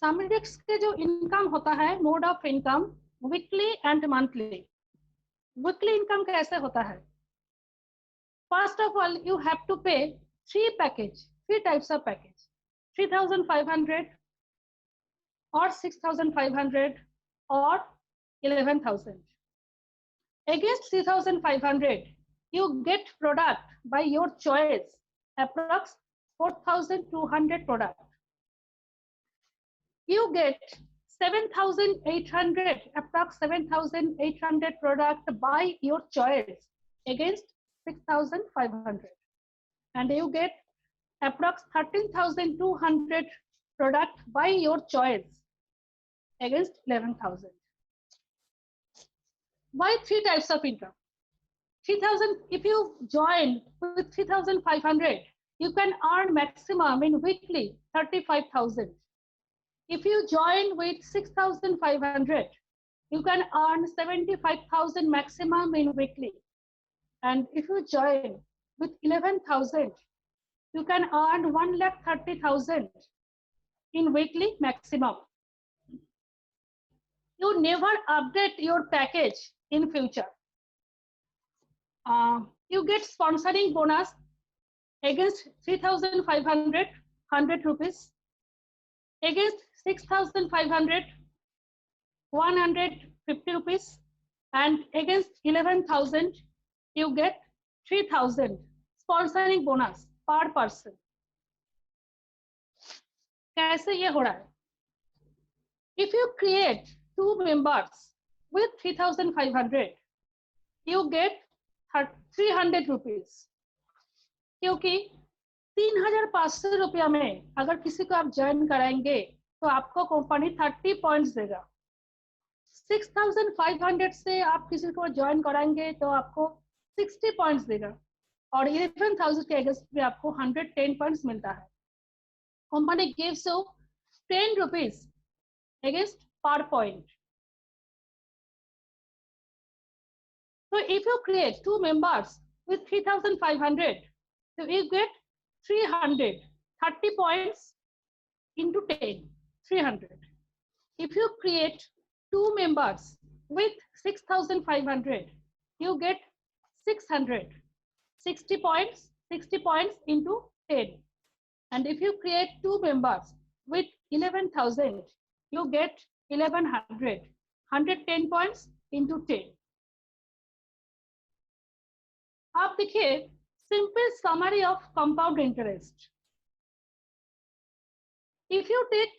सामरिक्स के जो इनकम होता है, mode of income, weekly and monthly. Weekly income कैसे होता है? First of all you have to pay three types of package, 3,500 or 6,500 or 11,000. Against 3,500, you get product by your choice, approx 4,200 product. You get 7,800, approx 7,800 product by your choice against 6,500. And you get approx 13,200 product by your choice against 11,000. Why three types of income? 3,000, if you join with 3,500, you can earn maximum in weekly 35,000. If you join with 6,500, you can earn 75,000 maximum in weekly. And if you join with 11,000, you can earn 1,30,000 in weekly maximum. You never update your package in future. You get sponsoring bonus against 3,500, 100 rupees. Against 6,500, 150 rupees. And against 11,000, you get 3,000 sponsoring bonus per person. कैसे ये हो रहा है? If you create 2 members with 3,500, you get 300 rupees. क्योंकि 3,500 रुपया में अगर किसी को आप ज्वाइन कराएंगे तो आपको कंपनी 30 पॉइंट्स देगा। 6,500 से आप किसी को ज्वाइन कराएंगे तो आपको 60 पॉइंट्स देगा और 11,000 के अगेंस्ट में आपको 110 पॉइंट्स मिलता है। Company gives you 10 rupees against per point. So if you create 2 members with 3,500, so you get 300, 30 points into 10, 300. If you create 2 members with 6,500, you get 600, 60 points into 10. And if you create 2 members with 11,000, you get 1,100, 110 points into 10. आप देखिए simple summary of compound interest. If you take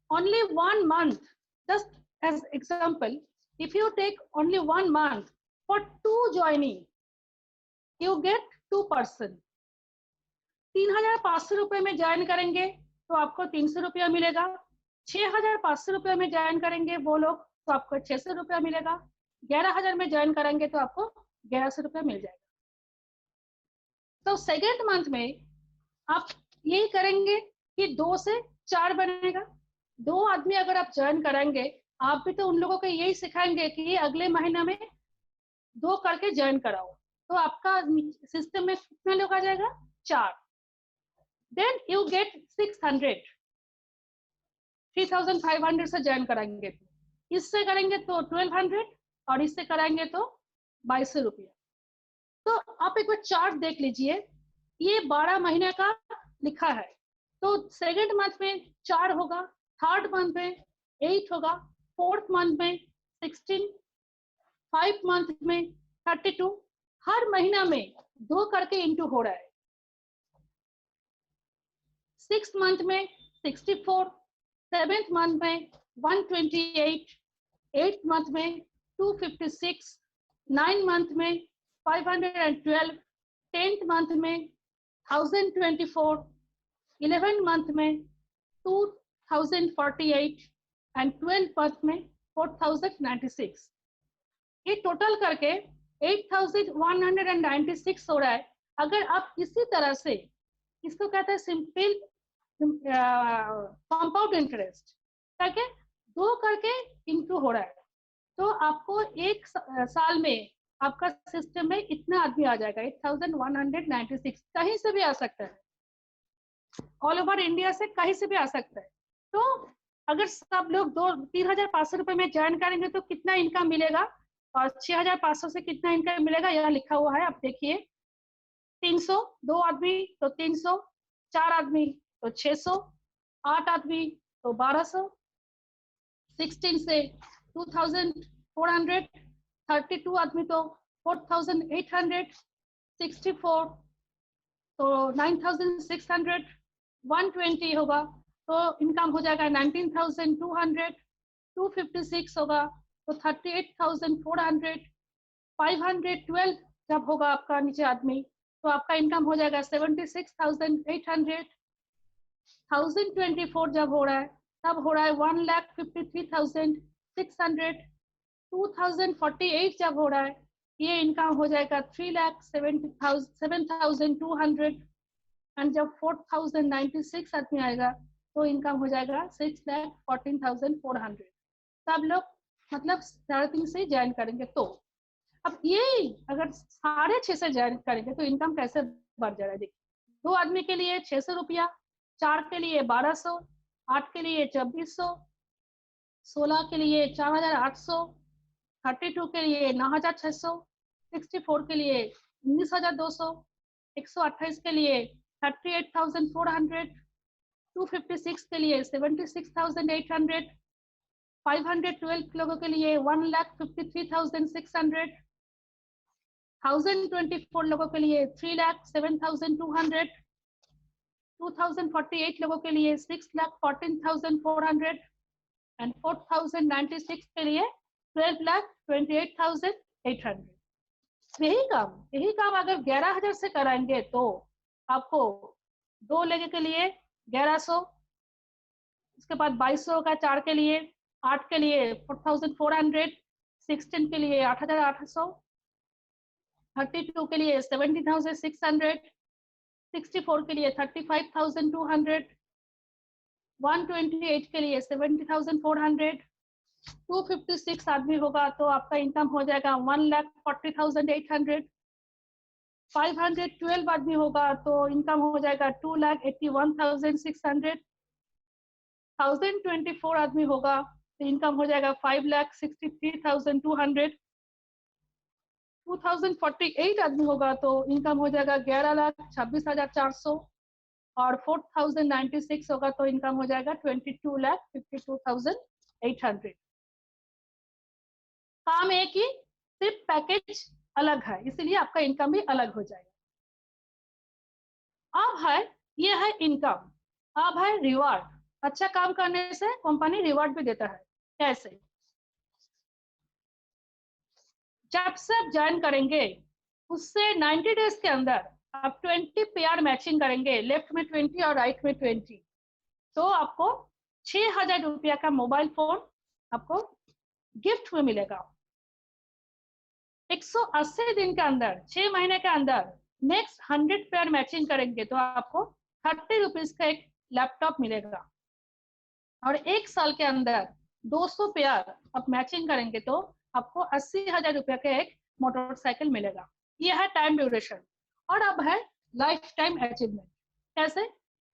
only 1 month, just as example, if you take only 1 month for 2 joining, you get 2%. 3,500 रुपए में join करेंगे तो आपको 300 रुपया मिलेगा। 6,500 रुपये में ज्वाइन करेंगे वो लोग तो आपको 600 रुपया मिलेगा। 11,000 में ज्वाइन करेंगे तो आपको 1,100 रुपया मिल जाएगा। तो सेकेंड मंथ में आप यही करेंगे कि 2 से 4 बनेगा। 2 आदमी अगर आप ज्वाइन कराएंगे, आप भी तो उन लोगों को यही सिखाएंगे कि अगले महीने में 2 करके ज्वाइन कराओ, तो आपका सिस्टम में कितना लोग आ जाएगा? 4। देन यू गेट 600, 3,500 से ज्वाइन कराएंगे तो इससे करेंगे तो 1,200 और इससे कराएंगे तो 2,200 रुपया। तो आप एक बार चार्ट देख लीजिए, ये 12 महीने का लिखा है। तो सेकेंड मंथ में 4 होगा, थर्ड मंथ में 8 होगा, फोर्थ मंथ में 16, 5 मंथ में 32, हर महीना में 2 करके इंटू हो रहा है। 6 मंथ में 64, 7th मंथ में 128, 8th मंथ में 256, 9 मंथ में 512, 10th मंथ में 1024, 11th मंथ में 2048 एंड 12th मंथ में 4096। ये टोटल करके 8,196 हो रहा है। अगर आप इसी तरह से, इसको कहते हैं सिंपल कंपाउंड इंटरेस्ट, ताकि 2 करके इंटू हो रहा है, तो आपको एक साल में आपका सिस्टम में इतना आदमी आ जाएगा। 8,196 कहीं से भी आ सकता है, ऑल ओवर इंडिया से कहीं से भी आ सकता है। तो अगर सब लोग 3,500 रुपए में ज्वाइन करेंगे तो कितना इनकम मिलेगा, और 6,500 से कितना इनकम मिलेगा यहाँ लिखा हुआ है, आप देखिए। 300, 2 आदमी तो 300, 4 आदमी तो 600, 8 आदमी तो 1200, 16 से 2,400, 32 आदमी तो 4,800, 64 तो 9,600, 120 होगा तो इनकम हो जाएगा 19,200, 256 होगा तो 38,400, 512 जब होगा आपका नीचे आदमी तो आपका इनकम हो जाएगा 76,800, 1024 जब हो रहा है तब हो रहा है 1,53,600, 2048 जब हो रहा है ये इनकम हो जाएगा 3,70,7,200, एंड जब 4,096 आदमी आएगा तो इनकम हो जाएगा 6,14,400। सब लोग मतलब 3.5 से ज्वाइन करेंगे तो अब ये अगर 6.5 से ज्वाइन करेंगे तो इनकम कैसे बढ़ जाएगा। देखिए 2 आदमी के लिए 600 रुपया, 4 के लिए 1200, 8 के लिए 2400, 16 के लिए 4,800, 32 के लिए 9,600, 64 के लिए 19,200, 128 के लिए 38,400, 256 के लिए 76,800, 512 लोगों के लिए 1,53,600, 1024 लोगों के लिए 3,07,200, 2,048 लोगों के लिए 6,14,400 एंड 4,096 के लिए 12,28,800। यही काम अगर 11,000 से कराएंगे तो आपको 2 लेगे के लिए 1,100, उसके बाद 2,200 का 4 के लिए, 8 के लिए 4,400, 16 के लिए 8,800, 32 के लिए 70,600, 64 के लिए 35,200, 128 के लिए 70,400, 256 आदमी होगा तो आपका इनकम हो जाएगा 1,40,800, 512 आदमी होगा तो इनकम हो जाएगा 2,81,600, 1,024 आदमी होगा तो इनकम हो जाएगा 5,63,200, 2,048 आदमी होगा तो इनकम हो जाएगा 11,26,400 और 4,096 होगा तो इनकम हो जाएगा 22,52,800। काम एक ही, सिर्फ पैकेज अलग है इसीलिए आपका इनकम भी अलग हो जाएगा। अब है ये है इनकम, अब है रिवार्ड। अच्छा काम करने से कंपनी रिवार्ड भी देता है। कैसे? जब से आप ज्वाइन करेंगे उससे 90 डेज के अंदर आप 20 पेयर मैचिंग करेंगे, लेफ्ट में 20 और राइट में 20, तो आपको 6,000 रुपया का मोबाइल फोन आपको गिफ्ट में मिलेगा। 180 दिन के अंदर, 6 महीने के अंदर नेक्स्ट 100 पेयर मैचिंग करेंगे तो आपको 30 रुपीज का एक लैपटॉप मिलेगा, और 1 साल के अंदर 200 पेयर आप मैचिंग करेंगे तो आपको 80,000 रुपया का एक मोटरसाइकिल मिलेगा। यह है टाइम ड्यूरेशन। और अब है लाइफ टाइम अचीवमेंट। कैसे?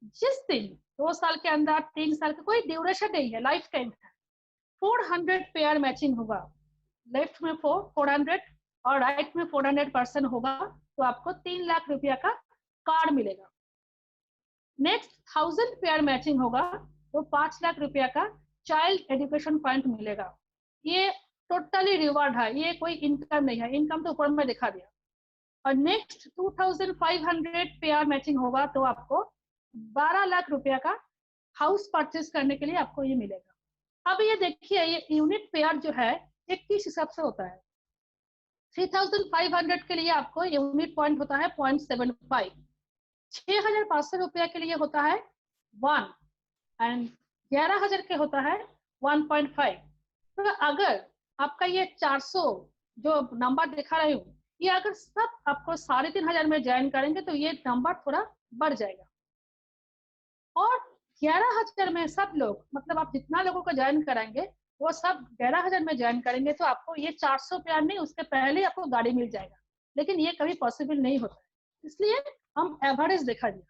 जिस दिन 2 साल के अंदर, 3 साल का कोई ड्यूरेशन नहीं है, लाइफ टाइम है। 400 पेयर मैचिंग होगा, लेफ्ट में 400 और राइट में 400% होगा तो आपको 3 लाख रुपया का कार्ड मिलेगा। नेक्स्ट 1000 पेयर मैचिंग होगा तो 5 लाख रुपया का चाइल्ड एजुकेशन फंड मिलेगा। ये टोटली रिवार्ड है, ये कोई इनकम नहीं है, इनकम तो ऊपर में दिखा दिया। और नेक्स्ट 2500 पेयर मैचिंग होगा तो आपको 12 लाख रुपया का हाउस परचेज करने के लिए आपको ये मिलेगा। अब ये देखिए, ये यूनिट पेयर जो है ये किस हिसाब से होता है। 3,500 के लिए आपको यूनिट पॉइंट होता है 0.75, 6,500 रुपया के लिए होता है 1 एंड 11,000 के होता है 1.5। तो अगर आपका ये 400 जो नंबर दिखा रही हूँ, ये अगर सब आपको 3,500 में ज्वाइन करेंगे तो ये नंबर थोड़ा बढ़ जाएगा। और 11,000 में सब लोग, मतलब आप जितना लोगों को ज्वाइन कराएंगे वो सब 11,000 में ज्वाइन करेंगे तो आपको ये 400 पेयर नहीं, उसके पहले आपको गाड़ी मिल जाएगा। लेकिन ये कभी पॉसिबल नहीं होता है, इसलिए हम एवरेज देखा दिया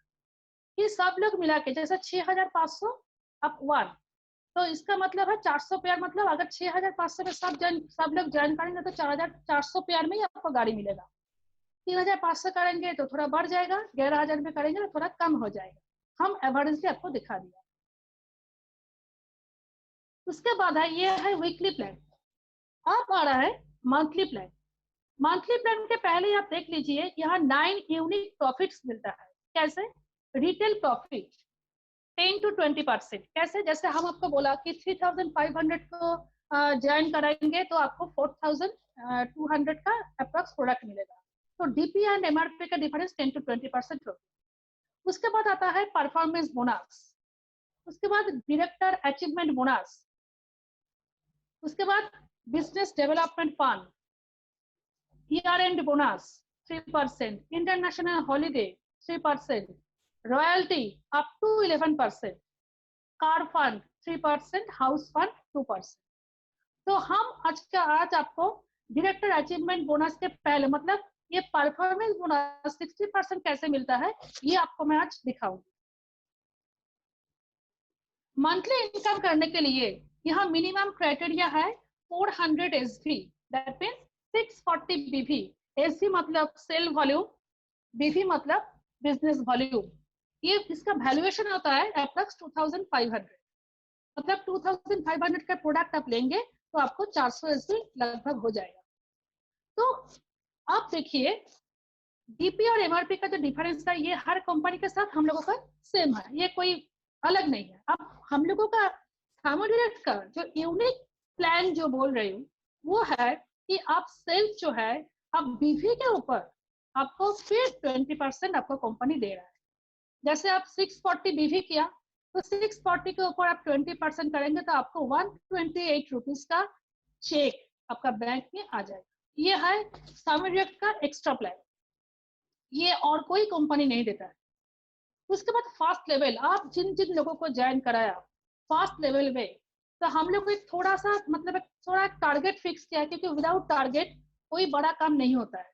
कि सब लोग मिला के जैसे 6,500 अप 1 तो इसका मतलब है 400 पेयर, मतलब अगर 6500 में सब लोग ज्वाइन करेंगे तो 4400 पेयर में ही आपको गाड़ी मिलेगा। 3500 करेंगे तो थोड़ा बढ़ जाएगा, 11000 में करेंगे तो थोड़ा कम हो जाएगा। हम एवरेजली आपको दिखा दिया। उसके बाद है ये है वीकली प्लान। अब आ रहा है मंथली प्लान। मंथली प्लान के पहले आप देख लीजिए, यहाँ 9 यूनिक प्रॉफिट्स मिलता है। कैसे? Retail profit 10 to 20%। कैसे? जैसे हम आपको बोला कि 3500 को ज्वाइन कराएंगे तो आपको 4200 का अप्रॉक्स प्रोडक्ट मिलेगा। तो डीपी एंड एमआरपी का डिफरेंस 10 to 20% होगा। उसके बाद आता है परफॉर्मेंस बोनस। उसके बाद डायरेक्टर अचीवमेंट बोनस। उसके बाद business development fund, year end bonus 3%, international holiday 3%, royalty up to 11%, car fund 3%, house fund 2%। तो हम आज आपको डायरेक्टर अचीवमेंट बोनस के पहले, मतलब ये परफॉर्मेंस बोनस 60% कैसे मिलता है, ये आपको मैं आज दिखाऊंगी। मंथली इनकम करने के लिए यहाँ मिनिमम क्राइटेरिया है 400 एसवी, दैट मींस 640 बीवी। एसवी मतलब सेल वॉल्यूम, बीवी मतलब बिजनेस वॉल्यूम। ये इसका वैल्यूएशन होता है अप्रॉक्स 2500, मतलब 2500 का प्रोडक्ट आप लेंगे तो आपको 400 एसवी लगभग हो जाएगा। तो आप देखिए डीपी और एमआरपी का जो डिफरेंस है ये हर कंपनी के साथ हम लोगों का सेम है, ये कोई अलग नहीं है। अब हम लोगों का थार्मोडायरेक्ट का जो यूनिक प्लान जो बोल रही हूँ वो है कि आप सेल्फ जो है आप बीवी के ऊपर आपको फिर 20% आपको कंपनी दे रहा है। जैसे आप 640 बीवी किया तो 640 के ऊपर आप 20% करेंगे तो आपको 128 रुपीज का चेक आपका बैंक में आ जाएगा। ये है थार्मोडायरेक्ट का एक्स्ट्रा प्लान, ये और कोई कंपनी नहीं देता है। उसके बाद फास्ट लेवल, आप जिन जिन लोगों को ज्वाइन कराया फास्ट लेवल में, तो हम लोग एक थोड़ा सा मतलब थोड़ा टारगेट फिक्स किया, क्योंकि विदाउट टारगेट कोई बड़ा काम नहीं होता है।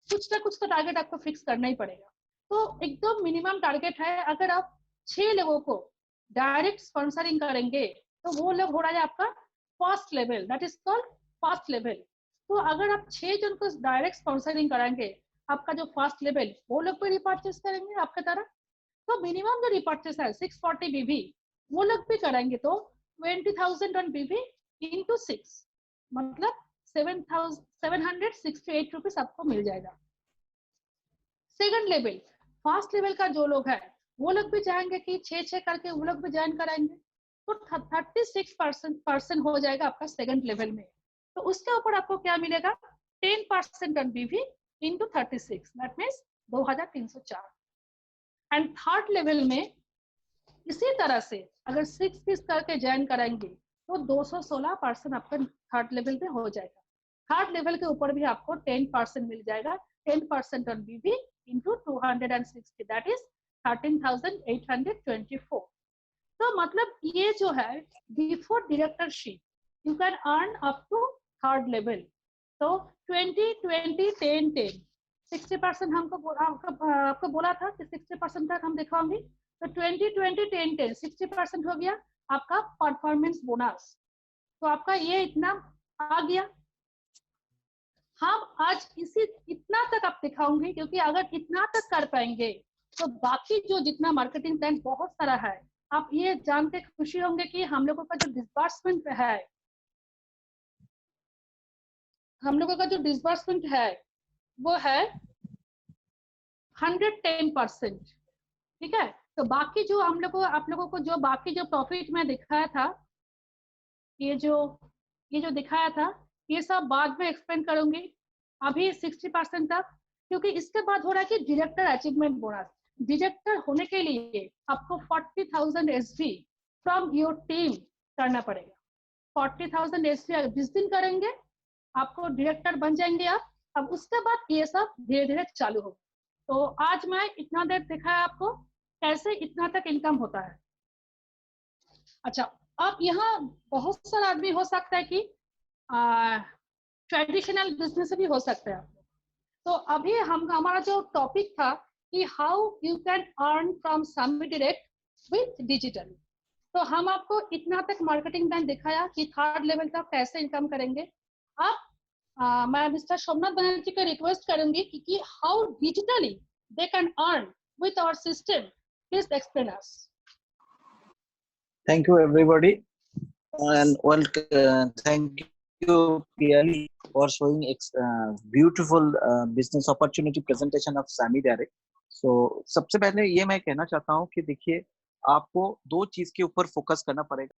कुछ ना कुछ तो टारगेट आपको फिक्स करना ही पड़ेगा। तो एकदम मिनिमम टारगेट है, अगर आप 6 लोगों को डायरेक्ट स्पॉन्सरिंग करेंगे तो वो लोग हो रहा है आपका first level, that is called first level. तो अगर आप 6 जन को डायरेक्ट स्पॉन्सरिंग कराएंगे, आपका जो फर्स्ट लेवल वो लोग भी रिपर्चेस करेंगे आपके तरह। तो मिनिमम जो रिपर्चेस है 640 बीवी वो लोग भी कराएंगे तो 20,000 ऑन बीवी इंटू 6 मतलब 7,768 रुपीज आपको मिल जाएगा। सेकंड लेवल, फर्स्ट लेवल का जो लोग है वो लोग भी चाहेंगे कि 6 करके वो लोग भी ज्वाइन कराएंगे, तो 36% हो जाएगा आपका सेकंड लेवल में। तो उसके ऊपर आपको क्या मिलेगा, 10% ऑन बीवी into 36, that means 2304। And third level में इसी तरह से अगर 6 करके ज्वाइन कराएंगे तो 216% आपका थर्ड लेवल में हो जाएगा। थर्ड लेवल के ऊपर भी आपको 10% मिल जाएगा, 10% ऑन बीवी इंटू 260, दैट इज 13,824। तो मतलब ये जो है before directorship you can earn up to third level. तो 20-20-10-10 60% हमको आपको बोला था कि 60% तक हम दिखाऊंगी। तो 20-20-10-10 60% हो गया आपका परफॉर्मेंस बोनस। तो आपका ये इतना आ गया। हम आज इतना तक आप दिखाऊंगी, क्योंकि अगर इतना तक कर पाएंगे तो बाकी जो जितना मार्केटिंग प्लान बहुत सारा है, आप ये जान के खुशी होंगे कि हम लोगों का जो डिस्बर्समेंट है, हम लोगों का जो डिस्बर्समेंट है वो है 110%। ठीक है, तो बाकी जो हम लोग आप लोगों को जो बाकी जो प्रॉफिट में दिखाया था, ये जो दिखाया था ये सब बाद में एक्सप्लेन करूंगी। अभी 60% तक, क्योंकि इसके बाद हो रहा है कि डायरेक्टर अचीवमेंट बोनस। डायरेक्टर होने के लिए आपको 40,000 एसवी फ्रॉम योर टीम करना पड़ेगा। 40,000 एसवी 20 दिन करेंगे आपको डायरेक्टर बन जाएंगे आप। अब उसके बाद ये सब धीरे धीरे चालू होगा। तो आज मैं इतना देर दिखाया आपको कैसे इतना तक इनकम होता है। अच्छा, अब यहाँ बहुत सारा आदमी हो सकता है कि ट्रेडिशनल बिजनेस भी हो सकता है। तो अभी हमारा जो टॉपिक था कि how you can earn from समी डायरेक्ट विथ डिजिटल। तो हम आपको इतना तक मार्केटिंग प्लान दिखाया कि थर्ड लेवल तक कैसे इनकम करेंगे आप। मैं मिस्टर सोमनाथ बनर्जी को रिक्वेस्ट करूंगी कि how digitally they can earn with our system. Please explain us. Thank you, everybody, and thank you, Piyali, for showing beautiful business opportunity presentation of Sami Direct. So, सबसे पहले ये मैं कहना चाहता हूँ कि देखिए आपको दो चीज के ऊपर फोकस करना पड़ेगा।